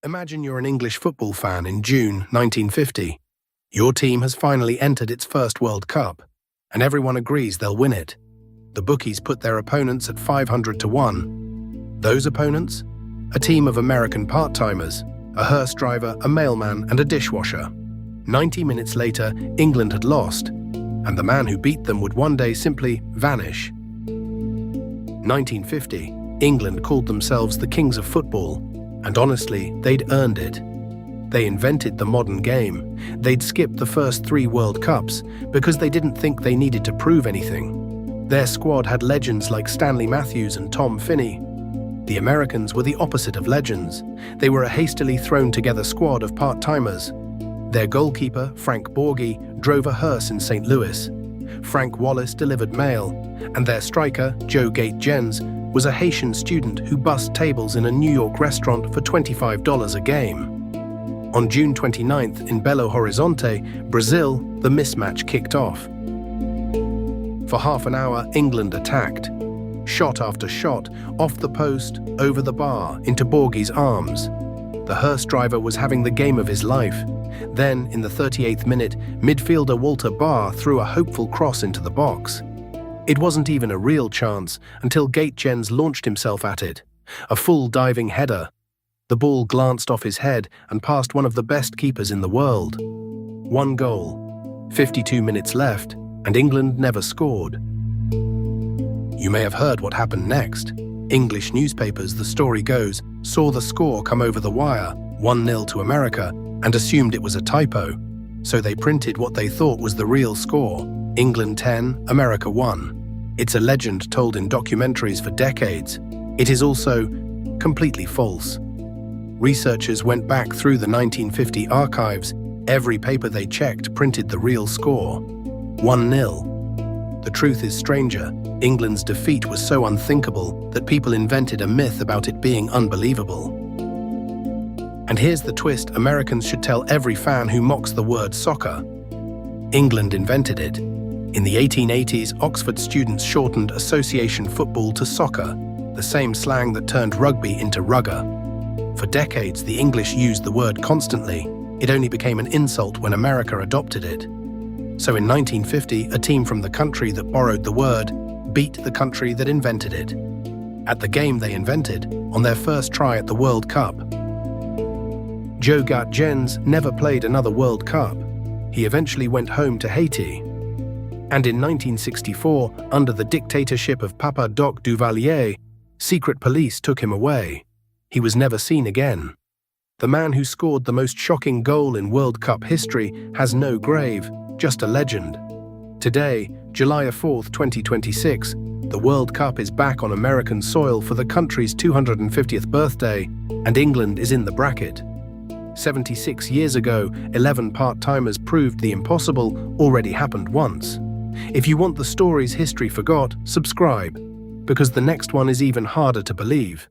Imagine you're an English football fan in June 1950. Your team has finally entered its first World Cup, and everyone agrees they'll win it. The bookies put their opponents at 500 to 1. Those opponents? A team of American part-timers, a hearse driver, a mailman, and a dishwasher. 90 minutes later, England had lost, and the man who beat them would one day simply vanish. 1950, England called themselves the kings of football, and honestly, they'd earned it. They invented the modern game. They'd skipped the first 3 World Cups because they didn't think they needed to prove anything. Their squad had legends like Stanley Matthews and Tom Finney. The Americans were the opposite of legends. They were a hastily thrown-together squad of part-timers. Their goalkeeper, Frank Borghi, drove a hearse in St. Louis. Frank Wallace delivered mail, and their striker, Joe Gate Jens, was a Haitian student who bussed tables in a New York restaurant for $25 a game. On June 29th in Belo Horizonte, Brazil, the mismatch kicked off. For half an hour, England attacked. Shot after shot, off the post, over the bar, into Borghi's arms. The hearse driver was having the game of his life. Then, in the 38th minute, midfielder Walter Barr threw a hopeful cross into the box. It wasn't even a real chance until Gate Jens launched himself at it. A full diving header. The ball glanced off his head and past one of the best keepers in the world. 1 goal. 52 minutes left, and England never scored. You may have heard what happened next. English newspapers, the story goes, saw the score come over the wire, 1-0 to America, and assumed it was a typo. So they printed what they thought was the real score. England 10, America 1. It's a legend told in documentaries for decades. It is also completely false. Researchers went back through the 1950 archives. Every paper they checked printed the real score. 1-0. The truth is stranger. England's defeat was so unthinkable that people invented a myth about it being unbelievable. And here's the twist Americans should tell every fan who mocks the word soccer. England invented it. In the 1880s, Oxford students shortened association football to soccer, the same slang that turned rugby into rugger. For decades, the English used the word constantly. It only became an insult when America adopted it. So in 1950, a team from the country that borrowed the word beat the country that invented it. At the game they invented, on their first try at the World Cup. Joe Gate Jens never played another World Cup. He eventually went home to Haiti. And in 1964, under the dictatorship of Papa Doc Duvalier, secret police took him away. He was never seen again. The man who scored the most shocking goal in World Cup history has no grave, just a legend. Today, July 4th, 2026, the World Cup is back on American soil for the country's 250th birthday, and England is in the bracket. 76 years ago, 11 part-timers proved the impossible already happened once. If you want the stories history forgot, subscribe, because the next one is even harder to believe.